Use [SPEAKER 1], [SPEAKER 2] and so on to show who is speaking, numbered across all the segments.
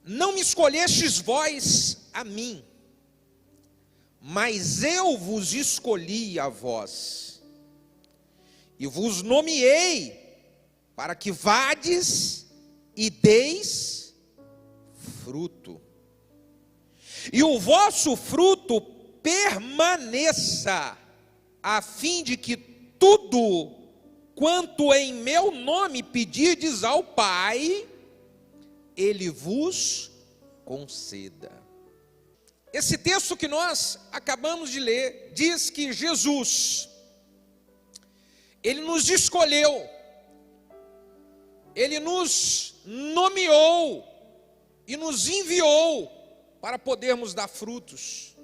[SPEAKER 1] não me escolhestes vós a mim, mas eu vos escolhi a vós, e vos nomeei para que vades e deis fruto, e o vosso fruto permaneça, a fim de que tudo quanto em meu nome pedirdes ao Pai, Ele vos conceda. Esse texto que nós acabamos de ler diz que Jesus, Ele nos escolheu, Ele nos nomeou e nos enviou para podermos dar frutos.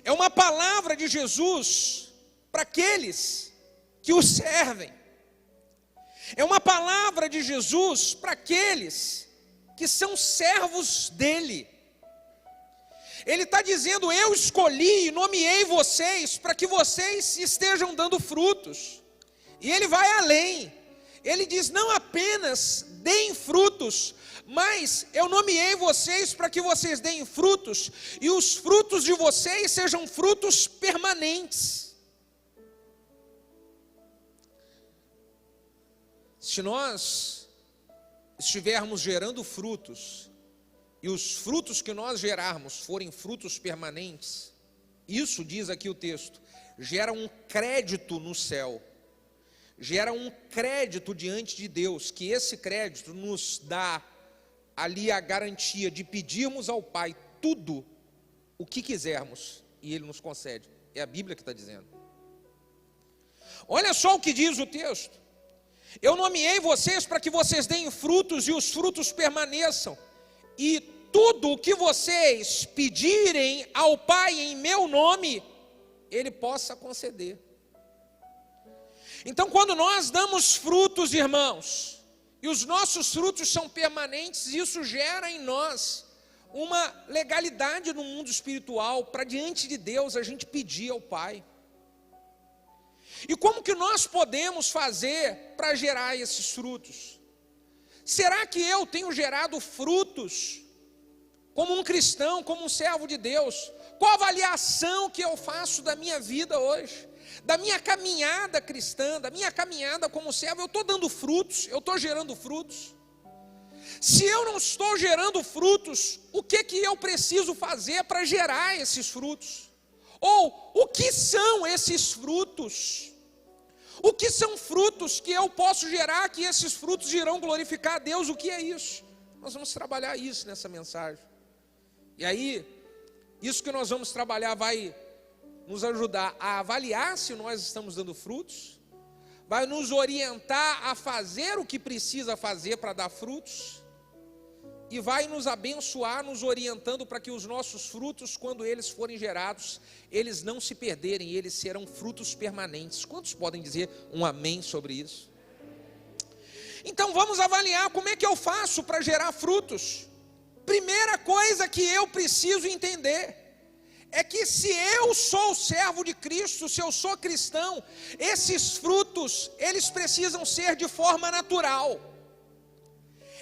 [SPEAKER 1] É uma palavra de Jesus para aqueles que o servem. É uma palavra de Jesus para aqueles que são servos dele. Ele está dizendo: eu escolhi e nomeei vocês para que vocês estejam dando frutos. E ele vai além. Ele diz: não apenas deem frutos, mas eu nomeei vocês para que vocês deem frutos, e os frutos de vocês sejam frutos permanentes. Se nós estivermos gerando frutos, e os frutos que nós gerarmos forem frutos permanentes, isso diz aqui o texto, gera um crédito no céu, gera um crédito diante de Deus, que esse crédito nos dá ali a garantia de pedirmos ao Pai tudo o que quisermos, e Ele nos concede. É a Bíblia que está dizendo. Olha só o que diz o texto: eu nomeei vocês para que vocês deem frutos e os frutos permaneçam, e tudo o que vocês pedirem ao Pai em meu nome, Ele possa conceder. Então, quando nós damos frutos, irmãos, e os nossos frutos são permanentes, isso gera em nós uma legalidade no mundo espiritual, para diante de Deus a gente pedir ao Pai. E como que nós podemos fazer para gerar esses frutos? Será que eu tenho gerado frutos como um cristão, como um servo de Deus? Qual a avaliação que eu faço da minha vida hoje? Da minha caminhada cristã, da minha caminhada como servo? Eu estou dando frutos? Eu estou gerando frutos? Se eu não estou gerando frutos, o que eu preciso fazer para gerar esses frutos? Ou o que são esses frutos? O que são frutos que eu posso gerar, que esses frutos irão glorificar a Deus? O que é isso? Nós vamos trabalhar isso nessa mensagem. E aí, isso que nós vamos trabalhar vai nos ajudar a avaliar se nós estamos dando frutos, vai nos orientar a fazer o que precisa fazer para dar frutos, e vai nos abençoar, nos orientando para que os nossos frutos, quando eles forem gerados, eles não se perderem, eles serão frutos permanentes. Quantos podem dizer um amém sobre isso? Então vamos avaliar como é que eu faço para gerar frutos. Primeira coisa que eu preciso entender é que se eu sou servo de Cristo, se eu sou cristão, esses frutos, eles precisam ser de forma natural.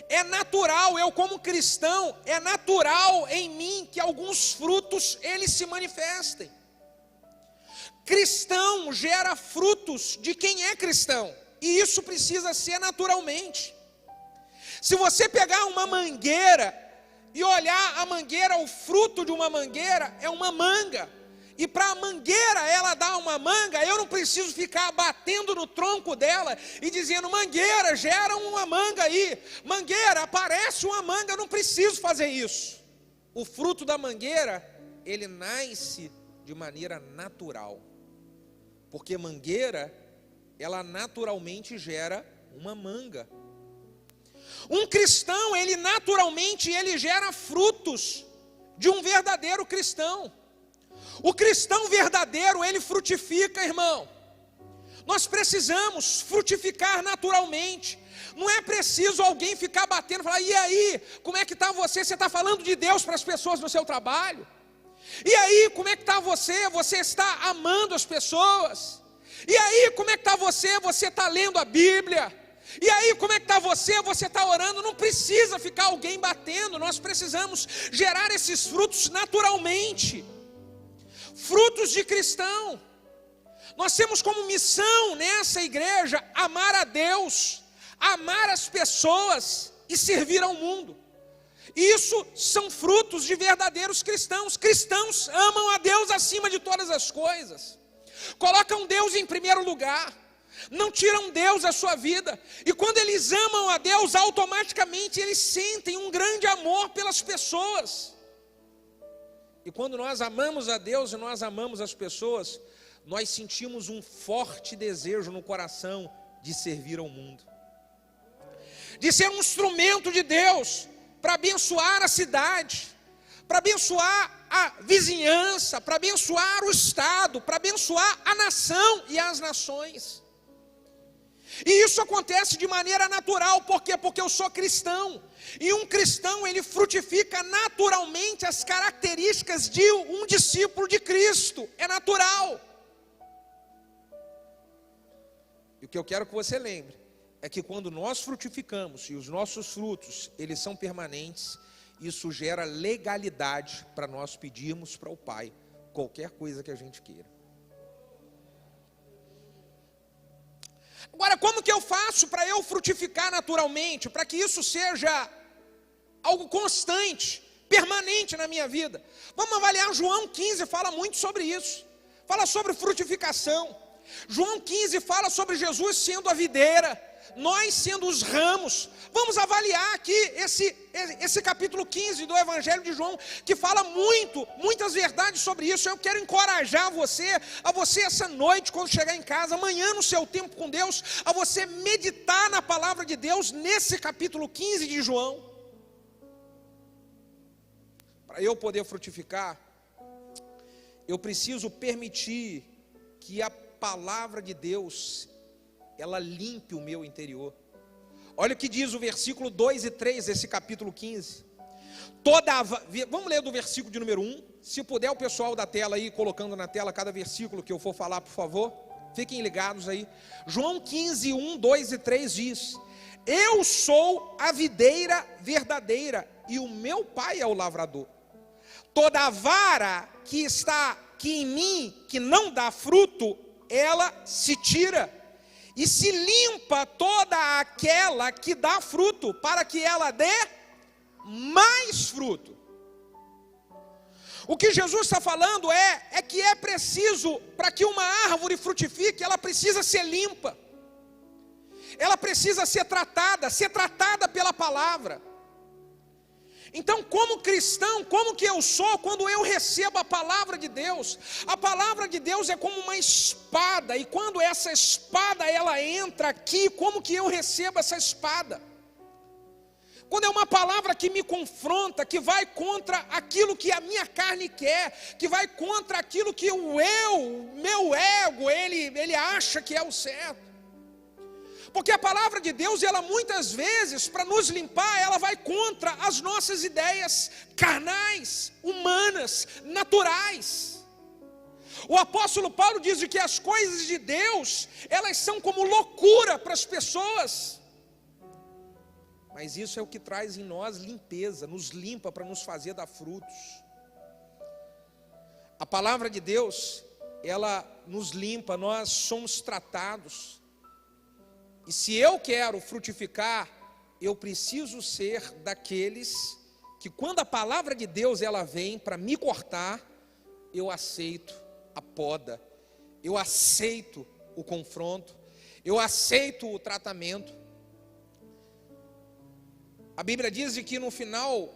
[SPEAKER 1] É natural, eu como cristão, é natural em mim que alguns frutos, eles se manifestem. Cristão gera frutos de quem é cristão, e isso precisa ser naturalmente. Se você pegar uma mangueira e olhar a mangueira, o fruto de uma mangueira é uma manga, e para a mangueira ela dar uma manga, eu não preciso ficar batendo no tronco dela e dizendo: mangueira, gera uma manga aí, mangueira, aparece uma manga. Eu não preciso fazer isso. O fruto da mangueira, ele nasce de maneira natural, porque mangueira, ela naturalmente gera uma manga. Um cristão, ele naturalmente, ele gera frutos de um verdadeiro cristão. O cristão verdadeiro, ele frutifica, irmão. Nós precisamos frutificar naturalmente. Não é preciso alguém ficar batendo e falar: e aí, como é que está você? Você está falando de Deus para as pessoas no seu trabalho? E aí, como é que está você? Você está amando as pessoas? E aí, como é que está você? Você está lendo a Bíblia? E aí, como é que está você? Você está orando, não precisa ficar alguém batendo, nós precisamos gerar esses frutos naturalmente. Frutos de cristão. Nós temos como missão nessa igreja amar a Deus, amar as pessoas e servir ao mundo. Isso são frutos de verdadeiros cristãos. Cristãos amam a Deus acima de todas as coisas. Colocam Deus em primeiro lugar. Não tiram Deus da sua vida. E quando eles amam a Deus, automaticamente eles sentem um grande amor pelas pessoas. E quando nós amamos a Deus e nós amamos as pessoas, nós sentimos um forte desejo no coração de servir ao mundo. De ser um instrumento de Deus para abençoar a cidade, para abençoar a vizinhança, para abençoar o estado, para abençoar a nação e as nações. E isso acontece de maneira natural, por quê? Porque eu sou cristão, e um cristão ele frutifica naturalmente as características de um discípulo de Cristo, é natural. E o que eu quero que você lembre, é que quando nós frutificamos, e os nossos frutos, eles são permanentes, isso gera legalidade para nós pedirmos para o Pai, qualquer coisa que a gente queira. Agora, como que eu faço para eu frutificar naturalmente, para que isso seja algo constante, permanente na minha vida? Vamos avaliar João 15, fala muito sobre isso, fala sobre frutificação. João 15 fala sobre Jesus sendo a videira, nós sendo os ramos. Vamos avaliar aqui esse capítulo 15 do Evangelho de João, que fala muitas verdades sobre isso. Eu quero encorajar a você essa noite, quando chegar em casa, amanhã no seu tempo com Deus, a você meditar na palavra de Deus, nesse capítulo 15 de João. Para eu poder frutificar, eu preciso permitir que a palavra de Deus, ela limpe o meu interior. Olha o que diz o versículo 2 e 3 desse capítulo 15. Vamos ler do versículo de número 1. Se puder o pessoal da tela aí, colocando na tela cada versículo que eu for falar, por favor. Fiquem ligados aí. João 15, 1, 2 e 3 diz: eu sou a videira verdadeira, e o meu pai é o lavrador. Toda vara que está aqui em mim, que não dá fruto, ela se tira, e se limpa toda aquela que dá fruto, para que ela dê mais fruto. O que Jesus está falando é que é preciso, para que uma árvore frutifique, ela precisa ser limpa, ela precisa ser tratada pela palavra. Então, como cristão, como que eu sou quando eu recebo a palavra de Deus? A palavra de Deus é como uma espada, e quando essa espada ela entra aqui, como que eu recebo essa espada? Quando é uma palavra que me confronta, que vai contra aquilo que a minha carne quer, que vai contra aquilo que meu ego, ele acha que é o certo. Porque a palavra de Deus, ela muitas vezes, para nos limpar, ela vai contra as nossas ideias carnais, humanas, naturais. O apóstolo Paulo diz que as coisas de Deus, elas são como loucura para as pessoas. Mas isso é o que traz em nós limpeza, nos limpa para nos fazer dar frutos. A palavra de Deus, ela nos limpa, nós somos tratados. E se eu quero frutificar, eu preciso ser daqueles que, quando a palavra de Deus ela vem para me cortar, eu aceito a poda, eu aceito o confronto, eu aceito o tratamento. A Bíblia diz que no final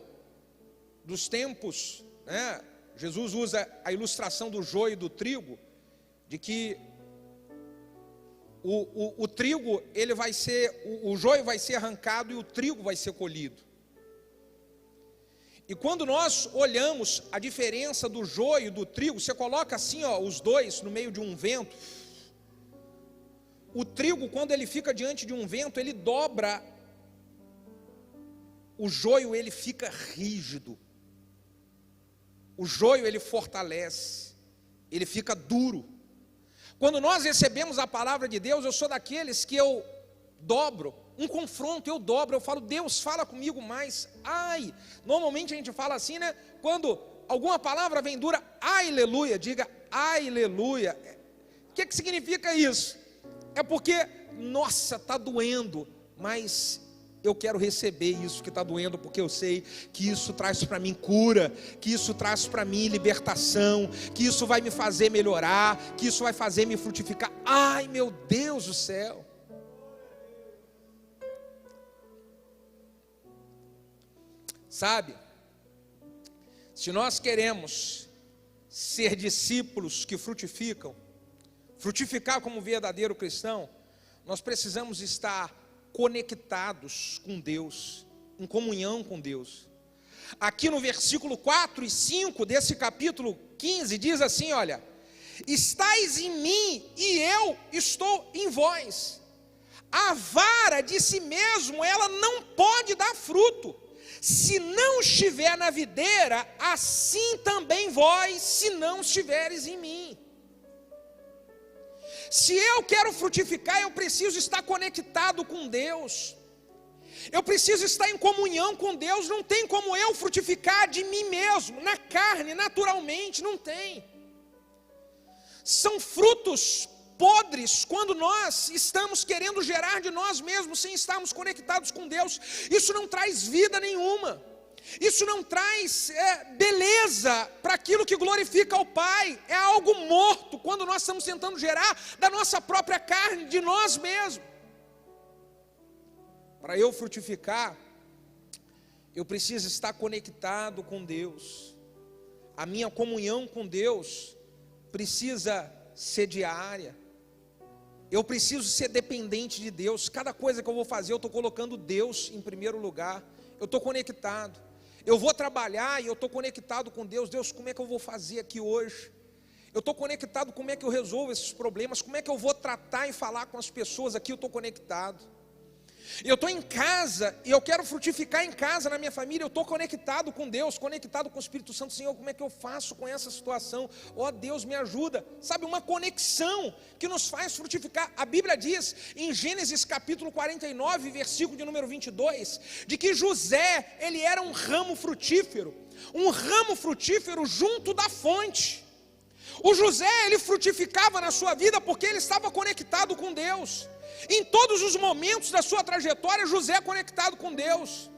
[SPEAKER 1] dos tempos, Jesus usa a ilustração do joio e do trigo, de que o trigo, ele vai ser, o joio vai ser arrancado e o trigo vai ser colhido. E quando nós olhamos a diferença do joio e do trigo, você coloca assim, os dois no meio de um vento. O trigo, quando ele fica diante de um vento, ele dobra. O joio, ele fica rígido. O joio, ele fortalece. Ele fica duro. Quando nós recebemos a palavra de Deus, eu sou daqueles que eu dobro. Um confronto, eu dobro, eu falo, Deus, fala comigo mais. Ai, normalmente a gente fala assim, né? Quando alguma palavra vem dura, aleluia, diga aleluia. O que significa isso? É porque, nossa, está doendo, mas eu quero receber isso que está doendo, porque eu sei que isso traz para mim cura, que isso traz para mim libertação, que isso vai me fazer melhorar, que isso vai fazer me frutificar. Ai, meu Deus do céu. Sabe, se nós queremos ser discípulos que frutificam, frutificar como verdadeiro cristão, nós precisamos estar conectados com Deus, em comunhão com Deus. Aqui no versículo 4 e 5 desse capítulo 15, diz assim, olha: estais em mim e eu estou em vós. A vara de si mesmo, ela não pode dar fruto, se não estiver na videira, assim também vós, se não estiveres em mim. Se eu quero frutificar, eu preciso estar conectado com Deus, eu preciso estar em comunhão com Deus. Não tem como eu frutificar de mim mesmo, na carne, naturalmente, não tem. São frutos podres quando nós estamos querendo gerar de nós mesmos, sem estarmos conectados com Deus. Isso não traz vida nenhuma, isso não traz beleza para aquilo que glorifica ao Pai. É algo morto quando nós estamos tentando gerar da nossa própria carne, de nós mesmos. Para eu frutificar, eu preciso estar conectado com Deus. A minha comunhão com Deus precisa ser diária. Eu preciso ser dependente de Deus. Cada coisa que eu vou fazer, eu estou colocando Deus em primeiro lugar. Eu estou conectado. Eu vou trabalhar e eu estou conectado com Deus. Deus, como é que eu vou fazer aqui hoje? Eu estou conectado, como é que eu resolvo esses problemas? Como é que eu vou tratar e falar com as pessoas aqui? Eu estou conectado. Eu estou em casa e eu quero frutificar em casa, na minha família. Eu estou conectado com Deus, conectado com o Espírito Santo. Senhor, como é que eu faço com essa situação? Ó Deus, me ajuda. Sabe, uma conexão que nos faz frutificar. A Bíblia diz em Gênesis capítulo 49, versículo de número 22, de que José, ele era um ramo frutífero junto da fonte. O José, ele frutificava na sua vida porque ele estava conectado com Deus. Em todos os momentos da sua trajetória, José conectado com Deus.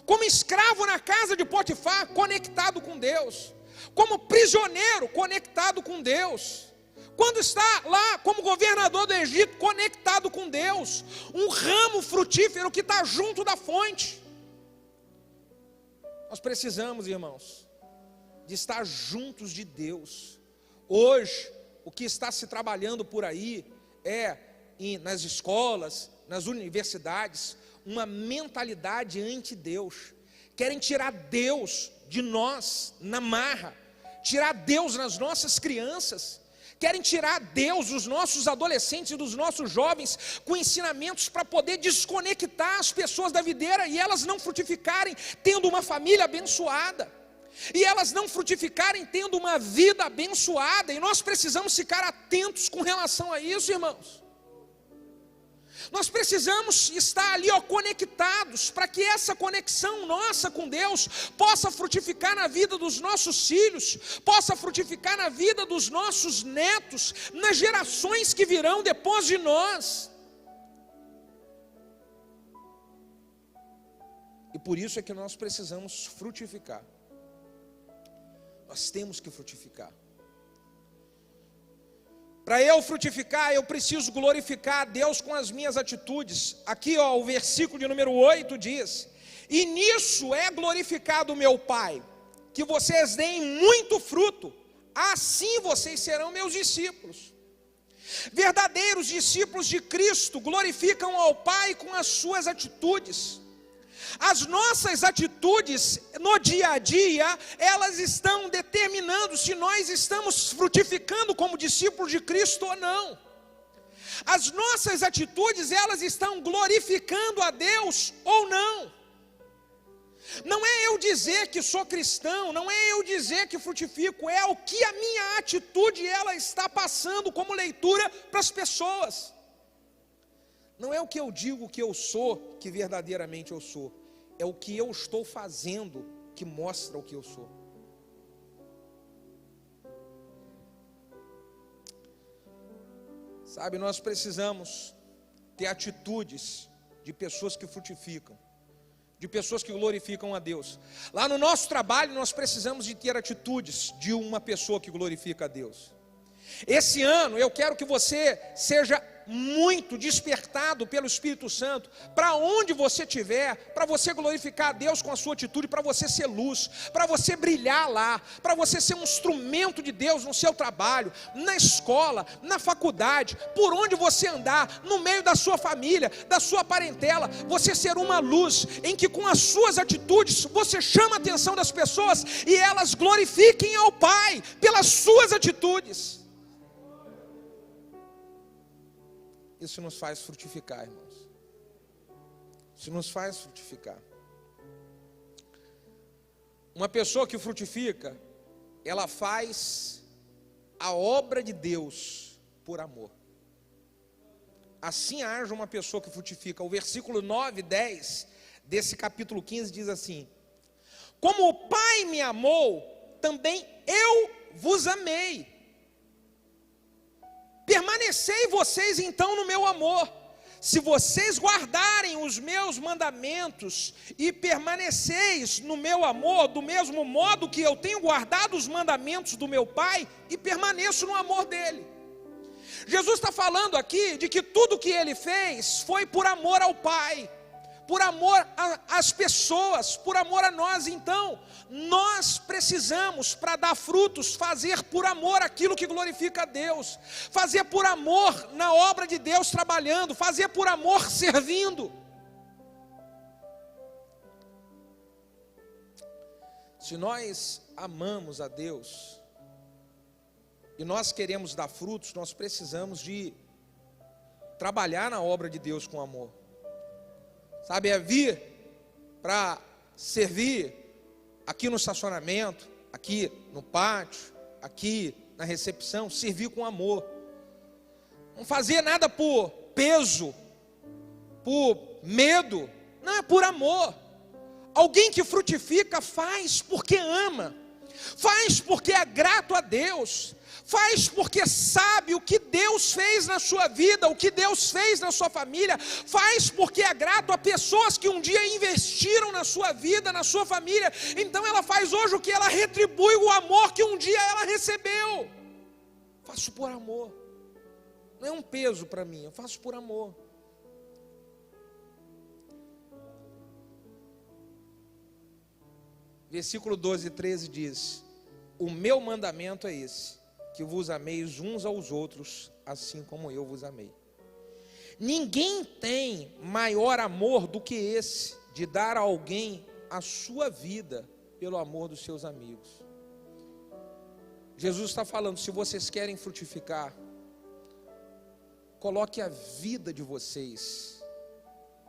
[SPEAKER 1] Como escravo na casa de Potifar, conectado com Deus. Como prisioneiro, conectado com Deus. Quando está lá como governador do Egito, conectado com Deus. Um ramo frutífero que está junto da fonte. Nós precisamos, irmãos, de estar juntos de Deus. Hoje, o que está se trabalhando por aí nas escolas, nas universidades, uma mentalidade anti-Deus. Querem tirar Deus de nós na marra, tirar Deus nas nossas crianças, querem tirar Deus dos nossos adolescentes e dos nossos jovens com ensinamentos para poder desconectar as pessoas da videira e elas não frutificarem tendo uma família abençoada. E elas não frutificarem tendo uma vida abençoada. E nós precisamos ficar atentos com relação a isso, irmãos. Nós precisamos estar ali conectados, para que essa conexão nossa com Deus possa frutificar na vida dos nossos filhos, possa frutificar na vida dos nossos netos, nas gerações que virão depois de nós. E por isso é que nós precisamos frutificar. Nós temos que frutificar. Para eu frutificar, eu preciso glorificar a Deus com as minhas atitudes. Aqui, o versículo de número 8 diz: e nisso é glorificado o meu Pai, que vocês deem muito fruto, assim vocês serão meus discípulos. Verdadeiros discípulos de Cristo glorificam ao Pai com as suas atitudes. As nossas atitudes no dia a dia, elas estão determinando se nós estamos frutificando como discípulos de Cristo ou não. As nossas atitudes, elas estão glorificando a Deus ou não. Não é eu dizer que sou cristão, não é eu dizer que frutifico, é o que a minha atitude ela está passando como leitura para as pessoas. Não é o que eu digo que eu sou, que verdadeiramente eu sou. É o que eu estou fazendo que mostra o que eu sou. Sabe, nós precisamos ter atitudes de pessoas que frutificam, de pessoas que glorificam a Deus. Lá no nosso trabalho nós precisamos de ter atitudes de uma pessoa que glorifica a Deus. Esse ano eu quero que você seja muito despertado pelo Espírito Santo, para onde você estiver, para você glorificar a Deus com a sua atitude, para você ser luz, para você brilhar lá, para você ser um instrumento de Deus no seu trabalho, na escola, na faculdade, por onde você andar, no meio da sua família, da sua parentela, você ser uma luz, em que com as suas atitudes, você chama a atenção das pessoas, e elas glorifiquem ao Pai, pelas suas atitudes. Isso nos faz frutificar, irmãos. Isso nos faz frutificar. Uma pessoa que frutifica, ela faz a obra de Deus por amor. Assim haja uma pessoa que frutifica. O versículo 9 e 10 desse capítulo 15 diz assim: como o Pai me amou, também eu vos amei. Permanecei vocês então no meu amor. Se vocês guardarem os meus mandamentos e permaneceis no meu amor, do mesmo modo que eu tenho guardado os mandamentos do meu Pai e permaneço no amor dele. Jesus está falando aqui de que tudo que ele fez foi por amor ao Pai, por amor às pessoas, por amor a nós. Então, nós precisamos, para dar frutos, fazer por amor aquilo que glorifica a Deus, fazer por amor na obra de Deus trabalhando, fazer por amor servindo. Se nós amamos a Deus e nós queremos dar frutos, nós precisamos de trabalhar na obra de Deus com amor. Sabe, é vir para servir aqui no estacionamento, aqui no pátio, aqui na recepção, servir com amor. Não fazer nada por peso, por medo, não, é por amor. Alguém que frutifica faz porque ama, faz porque é grato a Deus, faz porque sabe o que Deus fez na sua vida, o que Deus fez na sua família, faz porque é grato a pessoas que um dia investiram na sua vida, na sua família. Então ela faz hoje o que ela retribui o amor que um dia ela recebeu. Faço por amor, não é um peso para mim, eu faço por amor. Versículo 12 e 13 diz: o meu mandamento é esse, que vos ameis uns aos outros, assim como eu vos amei. Ninguém tem maior amor do que esse, de dar a alguém a sua vida pelo amor dos seus amigos. Jesus está falando, se vocês querem frutificar, coloque a vida de vocês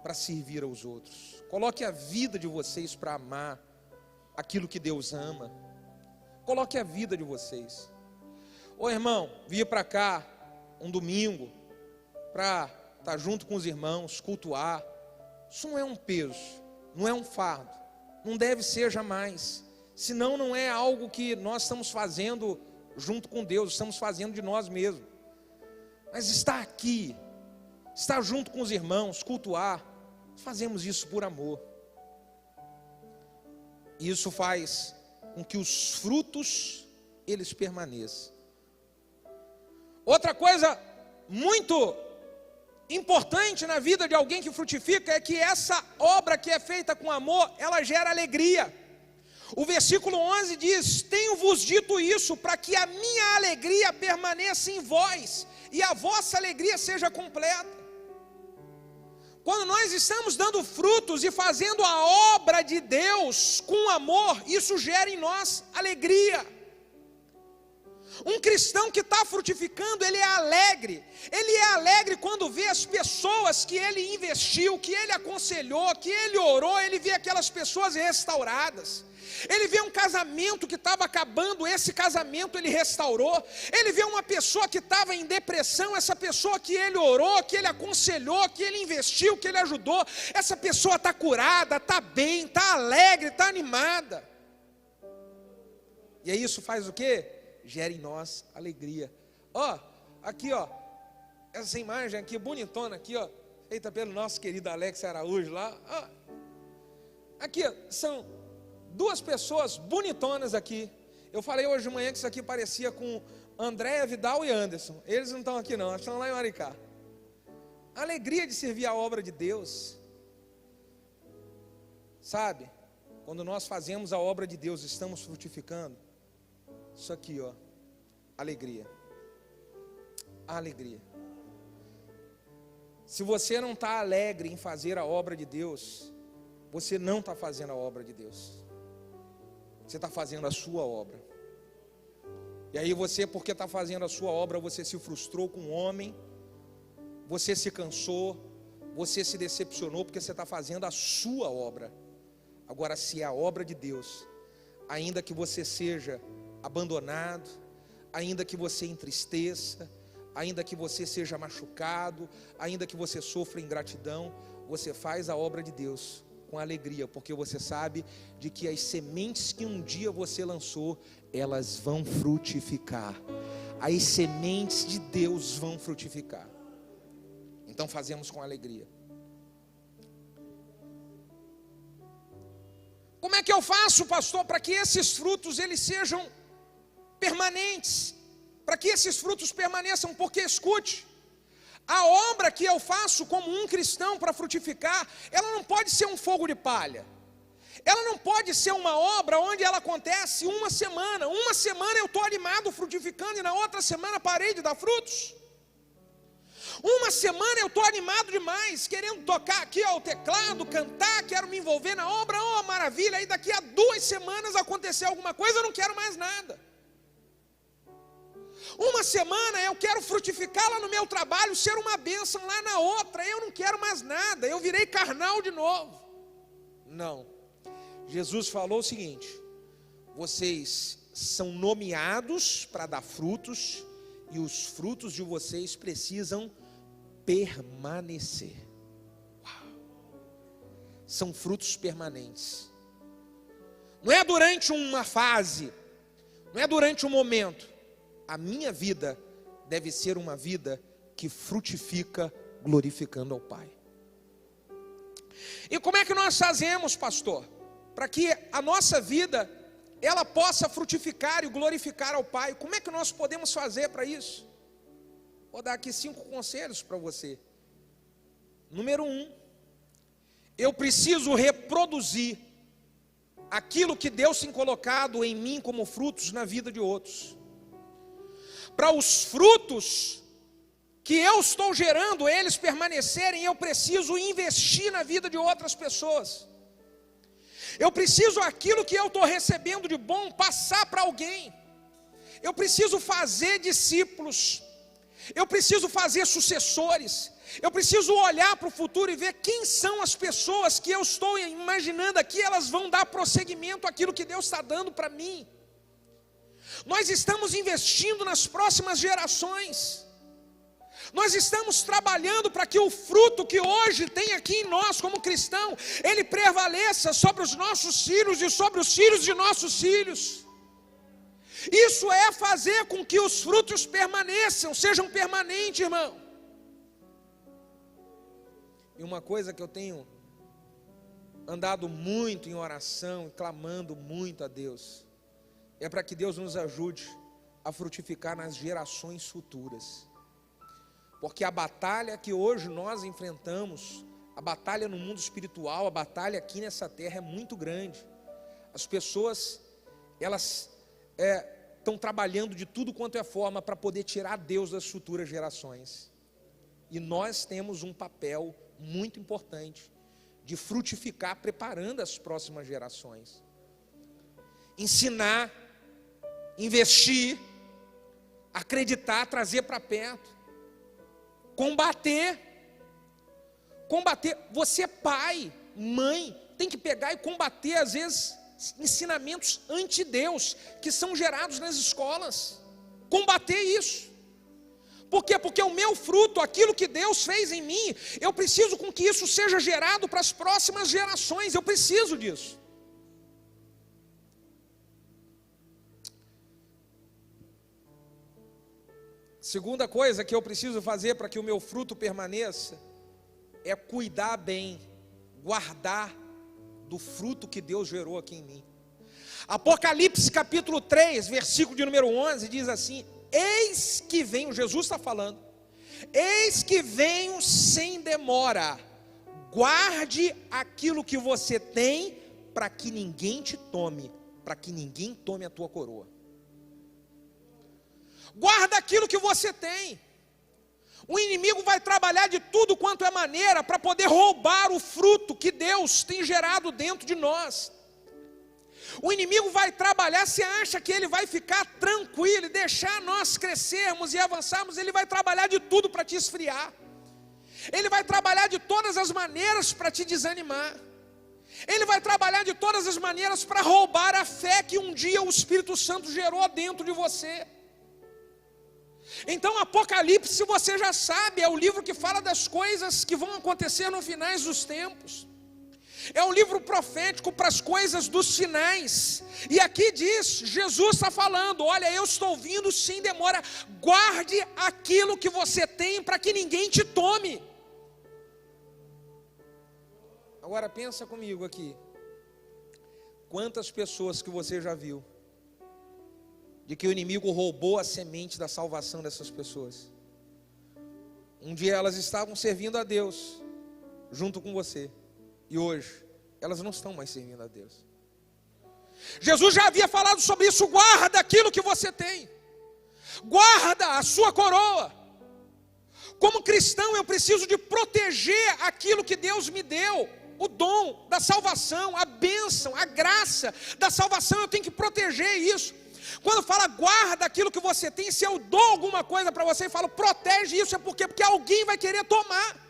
[SPEAKER 1] para servir aos outros. Coloque a vida de vocês para amar aquilo que Deus ama. Coloque a vida de vocês. Ô irmão, vir para cá um domingo para estar junto com os irmãos, cultuar, isso não é um peso, não é um fardo, não deve ser jamais. Senão não é algo que nós estamos fazendo junto com Deus, estamos fazendo de nós mesmos. Mas estar aqui, estar junto com os irmãos, cultuar, fazemos isso por amor. E isso faz com que os frutos, eles permaneçam. Outra coisa muito importante na vida de alguém que frutifica é que essa obra que é feita com amor, ela gera alegria. O versículo 11 diz: tenho-vos dito isso para que a minha alegria permaneça em vós e a vossa alegria seja completa. Quando nós estamos dando frutos e fazendo a obra de Deus com amor, isso gera em nós alegria. Um cristão que está frutificando, ele é alegre. Ele é alegre quando vê as pessoas que ele investiu, que ele aconselhou, que ele orou, ele vê aquelas pessoas restauradas. Ele vê um casamento que estava acabando, esse casamento ele restaurou. Ele vê uma pessoa que estava em depressão, essa pessoa que ele orou, que ele aconselhou, que ele investiu, que ele ajudou, essa pessoa está curada, está bem, está alegre, está animada. E aí isso faz o quê? Gera em nós alegria. Ó, aqui ó, essa imagem aqui, bonitona aqui ó, feita pelo nosso querido Alex Araújo lá. Ó, aqui ó, são duas pessoas bonitonas aqui. Eu falei hoje de manhã que isso aqui parecia com André, Vidal e Anderson. Eles não estão aqui não, estão lá em Maricá. A alegria de servir a obra de Deus. Sabe, quando nós fazemos a obra de Deus, estamos frutificando. Isso aqui ó, alegria. Alegria. Se você não está alegre em fazer a obra de Deus, você não está fazendo a obra de Deus. Você está fazendo a sua obra. E aí você, porque está fazendo a sua obra, você se frustrou com o homem, você se cansou, você se decepcionou, porque você está fazendo a sua obra. Agora, se é a obra de Deus, ainda que você seja abandonado, ainda que você entristeça, ainda que você seja machucado, ainda que você sofra ingratidão, você faz a obra de Deus com alegria, porque você sabe de que as sementes que um dia você lançou, elas vão frutificar. As sementes de Deus vão frutificar. Então fazemos com alegria. Como é que eu faço, pastor, para que esses frutos eles sejam permanentes? Para que esses frutos permaneçam? Porque escute, a obra que eu faço como um cristão para frutificar, ela não pode ser um fogo de palha. Ela não pode ser uma obra onde ela acontece uma semana. Uma semana eu estou animado, frutificando, e na outra semana parei de dar frutos. Uma semana eu estou animado demais, querendo tocar aqui ó, o teclado, cantar, quero me envolver na obra, oh maravilha, aí daqui a 2 semanas acontecer alguma coisa, eu não quero mais nada. Uma semana eu quero frutificar lá no meu trabalho, ser uma bênção lá na outra, eu não quero mais nada, eu virei carnal de novo. Não, Jesus falou o seguinte: vocês são nomeados para dar frutos, e os frutos de vocês precisam permanecer. Uau. São frutos permanentes. Não é durante uma fase, não é durante um momento. A minha vida deve ser uma vida que frutifica glorificando ao Pai. E como é que nós fazemos, pastor, para que a nossa vida ela possa frutificar e glorificar ao Pai? Como é que nós podemos fazer para isso? Vou dar aqui 5 conselhos para você. Número 1, eu preciso reproduzir aquilo que Deus tem colocado em mim como frutos na vida de outros. Para os frutos que eu estou gerando, eles permanecerem, eu preciso investir na vida de outras pessoas. Eu preciso aquilo que eu estou recebendo de bom passar para alguém. Eu preciso fazer discípulos. Eu preciso fazer sucessores. Eu preciso olhar para o futuro e ver quem são as pessoas que eu estou imaginando aqui, elas vão dar prosseguimento àquilo que Deus está dando para mim. Nós estamos investindo nas próximas gerações. Nós estamos trabalhando para que o fruto que hoje tem aqui em nós como cristão, ele prevaleça sobre os nossos filhos e sobre os filhos de nossos filhos. Isso é fazer com que os frutos permaneçam, sejam permanentes, irmão. E uma coisa que eu tenho andado muito em oração, clamando muito a Deus, é para que Deus nos ajude a frutificar nas gerações futuras. Porque a batalha que hoje nós enfrentamos, a batalha no mundo espiritual, a batalha aqui nessa terra é muito grande. As pessoas, elas estão trabalhando de tudo quanto é forma para poder tirar Deus das futuras gerações. E nós temos um papel muito importante de frutificar, preparando as próximas gerações. Ensinar, investir, acreditar, trazer para perto, combater. Você é pai, mãe, tem que pegar e combater, às vezes, ensinamentos anti-Deus, que são gerados nas escolas. Combater isso. Por quê? Porque o meu fruto, aquilo que Deus fez em mim, eu preciso com que isso seja gerado para as próximas gerações, eu preciso disso. Segunda coisa que eu preciso fazer para que o meu fruto permaneça, é cuidar bem, guardar do fruto que Deus gerou aqui em mim. Apocalipse capítulo 3, versículo de número 11, diz assim: eis que venho, Jesus está falando, eis que venho sem demora, guarde aquilo que você tem, para que ninguém te tome, para que ninguém tome a tua coroa. Guarda aquilo que você tem. O inimigo vai trabalhar de tudo quanto é maneira para poder roubar o fruto que Deus tem gerado dentro de nós. O inimigo vai trabalhar, você acha que ele vai ficar tranquilo e deixar nós crescermos e avançarmos? Ele vai trabalhar de tudo para te esfriar. Ele vai trabalhar de todas as maneiras para te desanimar. Ele vai trabalhar de todas as maneiras para roubar a fé que um dia o Espírito Santo gerou dentro de você. Então Apocalipse, você já sabe, é o livro que fala das coisas que vão acontecer no finais dos tempos. É um livro profético para as coisas dos finais. E aqui diz, Jesus está falando: olha, eu estou vindo sem demora, guarde aquilo que você tem para que ninguém te tome. Agora pensa comigo aqui, quantas pessoas que você já viu de que o inimigo roubou a semente da salvação dessas pessoas? Um dia elas estavam servindo a Deus junto com você, e hoje elas não estão mais servindo a Deus. Jesus já havia falado sobre isso: guarda aquilo que você tem, guarda a sua coroa. Como cristão, eu preciso de proteger aquilo que Deus me deu, o dom da salvação, a bênção, a graça da salvação. Eu tenho que proteger isso. Quando fala guarda aquilo que você tem, se eu dou alguma coisa para você e falo protege isso, é porque alguém vai querer tomar.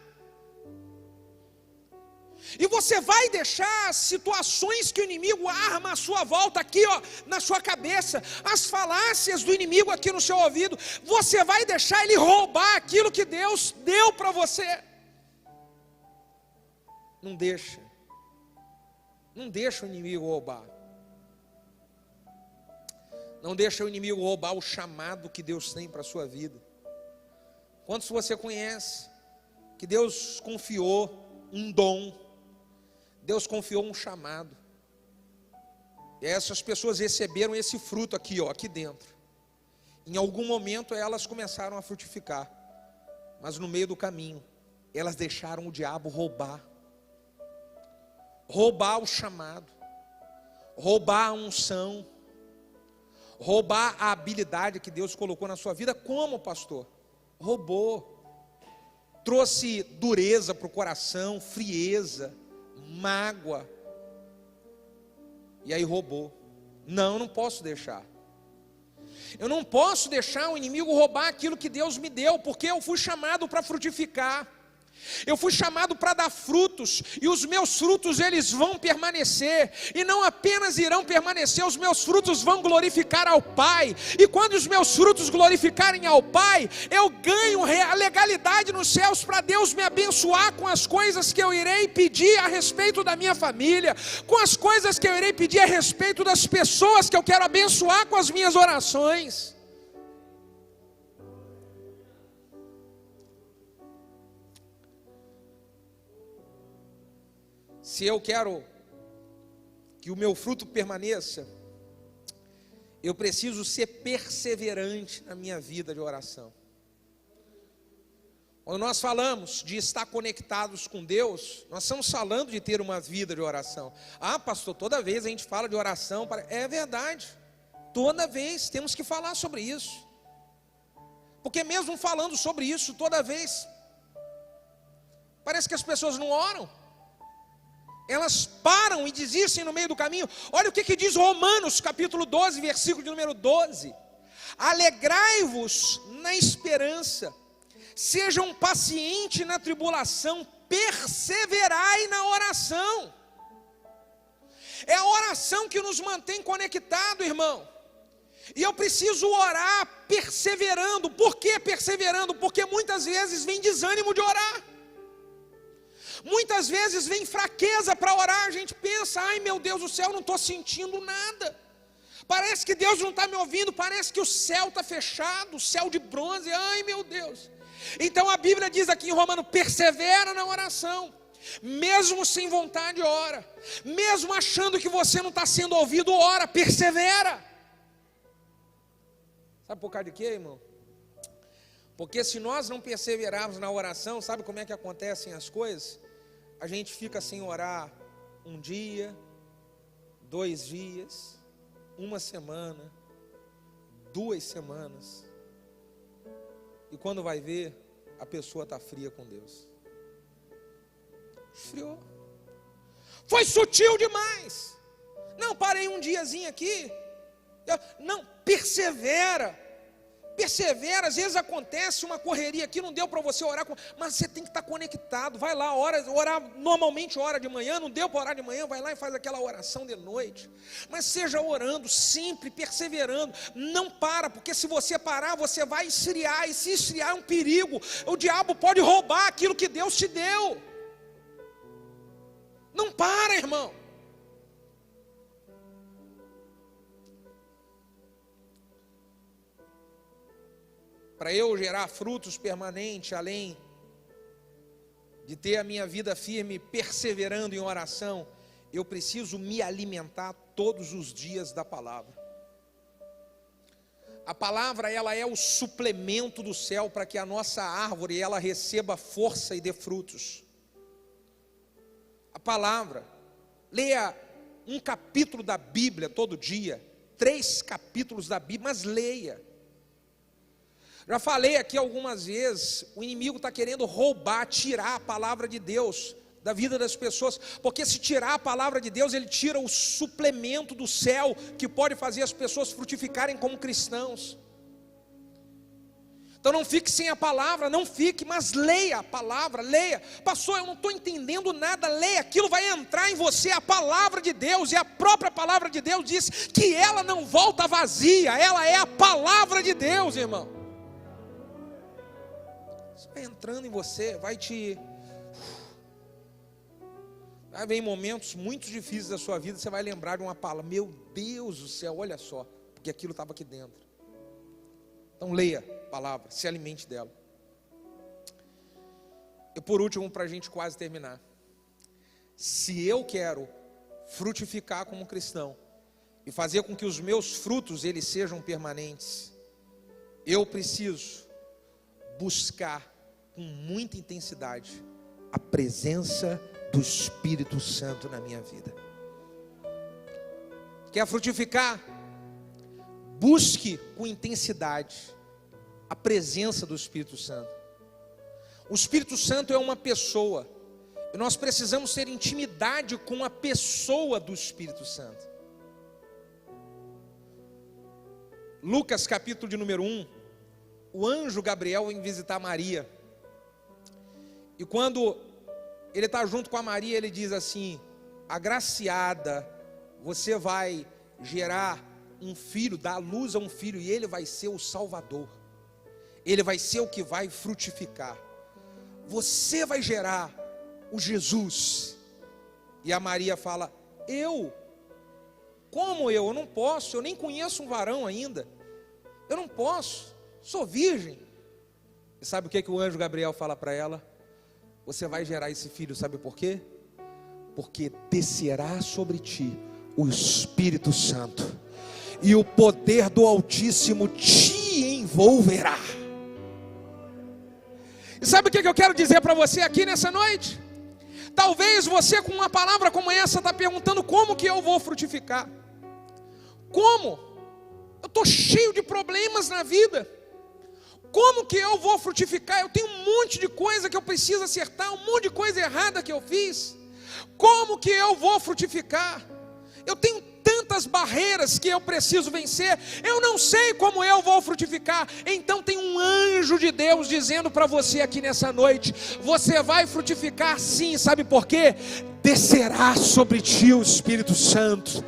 [SPEAKER 1] E você vai deixar situações que o inimigo arma à sua volta, aqui ó, na sua cabeça, as falácias do inimigo aqui no seu ouvido, você vai deixar ele roubar aquilo que Deus deu para você. Não deixa o inimigo roubar. Não deixa o inimigo roubar o chamado que Deus tem para a sua vida. Quantos você conhece que Deus confiou um dom, Deus confiou um chamado, e essas pessoas receberam esse fruto aqui, ó, aqui dentro. Em algum momento elas começaram a frutificar, mas no meio do caminho elas deixaram o diabo roubar o chamado, roubar a unção, roubar a habilidade que Deus colocou na sua vida. Como, pastor? Roubou. Trouxe dureza para o coração, frieza, mágoa. E aí roubou. Não posso deixar. Eu não posso deixar o inimigo roubar aquilo que Deus me deu, porque eu fui chamado para frutificar. Eu fui chamado para dar frutos, e os meus frutos eles vão permanecer, e não apenas irão permanecer, os meus frutos vão glorificar ao Pai, e quando os meus frutos glorificarem ao Pai, eu ganho a legalidade nos céus para Deus me abençoar com as coisas que eu irei pedir a respeito da minha família, com as coisas que eu irei pedir a respeito das pessoas que eu quero abençoar com as minhas orações. Se eu quero que o meu fruto permaneça, eu preciso ser perseverante na minha vida de oração. Quando nós falamos de estar conectados com Deus, nós estamos falando de ter uma vida de oração. Ah, pastor, toda vez a gente fala de oração. É verdade, toda vez temos que falar sobre isso. Porque mesmo falando sobre isso toda vez, parece que as pessoas não oram. Elas param e desistem no meio do caminho. Olha o que diz Romanos capítulo 12, versículo de número 12. Alegrai-vos na esperança, sejam pacientes na tribulação, perseverai na oração. É a oração que nos mantém conectados, irmão. E eu preciso orar perseverando. Por que perseverando? Porque muitas vezes vem desânimo de orar. Muitas vezes vem fraqueza para orar. A gente pensa, ai meu Deus do céu, não estou sentindo nada. Parece que Deus não está me ouvindo. Parece que o céu está fechado, o céu de bronze. Ai meu Deus. Então a Bíblia diz aqui em Romanos, persevera na oração. Mesmo sem vontade, ora. Mesmo achando que você não está sendo ouvido, ora, persevera. Sabe por causa de quê, irmão? Porque se nós não perseverarmos na oração, sabe como é que acontecem as coisas? A gente fica sem orar um dia, 2 dias, 1 semana, 2 semanas. E quando vai ver, a pessoa está fria com Deus. Esfriou. Foi sutil demais. Não, parei um diazinho aqui. Não, persevera. Persevera, às vezes acontece uma correria aqui, não deu para você orar, mas você tem que estar conectado. Vai lá, orar, normalmente ora de manhã, não deu para orar de manhã, vai lá e faz aquela oração de noite. Mas seja orando, sempre perseverando, não para, porque se você parar, você vai esfriar, e se esfriar é um perigo. O diabo pode roubar aquilo que Deus te deu. Não para, irmão. Para eu gerar frutos permanentes, além de ter a minha vida firme, perseverando em oração, eu preciso me alimentar todos os dias da palavra. A palavra, ela é o suplemento do céu para que a nossa árvore, ela receba força e dê frutos. A palavra, leia um capítulo da Bíblia todo dia, 3 capítulos da Bíblia, mas leia. Já falei aqui algumas vezes, o inimigo está querendo roubar, tirar a palavra de Deus da vida das pessoas, porque se tirar a palavra de Deus, ele tira o suplemento do céu, que pode fazer as pessoas frutificarem como cristãos. Então não fique sem a palavra, não fique, mas leia a palavra, leia. Pastor, eu não estou entendendo nada, leia, aquilo vai entrar em você, a palavra de Deus, e a própria palavra de Deus diz que ela não volta vazia, ela é a palavra de Deus, irmão. Vai entrando em você, vai te... Vai vir momentos muito difíceis da sua vida, você vai lembrar de uma palavra, meu Deus do céu, olha só, porque aquilo estava aqui dentro. Então leia a palavra, se alimente dela. E por último, para a gente quase terminar, se eu quero frutificar como cristão, e fazer com que os meus frutos eles sejam permanentes, eu preciso buscar com muita intensidade a presença do Espírito Santo na minha vida. Quer frutificar? Busque com intensidade a presença do Espírito Santo. O Espírito Santo é uma pessoa, e nós precisamos ter intimidade com a pessoa do Espírito Santo. Lucas capítulo de número 1, o anjo Gabriel vem visitar Maria, e quando ele está junto com a Maria, ele diz assim: agraciada, você vai gerar um filho, dar luz a um filho, e ele vai ser o Salvador, ele vai ser o que vai frutificar, você vai gerar o Jesus. E a Maria fala: como eu não posso, eu nem conheço um varão ainda, eu não posso, sou virgem. E sabe o que o anjo Gabriel fala para ela? Você vai gerar esse filho, sabe por quê? Porque descerá sobre ti o Espírito Santo, e o poder do Altíssimo te envolverá. E sabe o que eu quero dizer para você aqui nessa noite? Talvez você com uma palavra como essa está perguntando: como que eu vou frutificar? Como? Eu estou cheio de problemas na vida. Como que eu vou frutificar? Eu tenho um monte de coisa que eu preciso acertar, um monte de coisa errada que eu fiz. Como que eu vou frutificar? Eu tenho tanta tantas barreiras que eu preciso vencer, eu não sei como eu vou frutificar. Então tem um anjo de Deus dizendo para você aqui nessa noite: você vai frutificar sim, sabe por quê? Descerá sobre ti o Espírito Santo,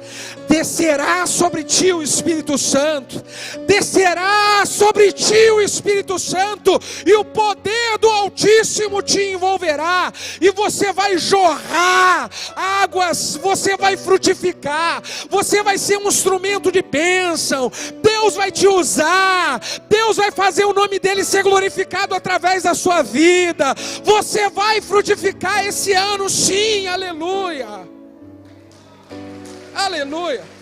[SPEAKER 1] descerá sobre ti o Espírito Santo, descerá sobre ti o Espírito Santo, e o poder do Altíssimo te envolverá, e você vai jorrar águas, você vai frutificar, você vai ser um instrumento de bênção, Deus vai te usar, Deus vai fazer o nome dele ser glorificado através da sua vida, você vai frutificar esse ano sim, aleluia, aleluia.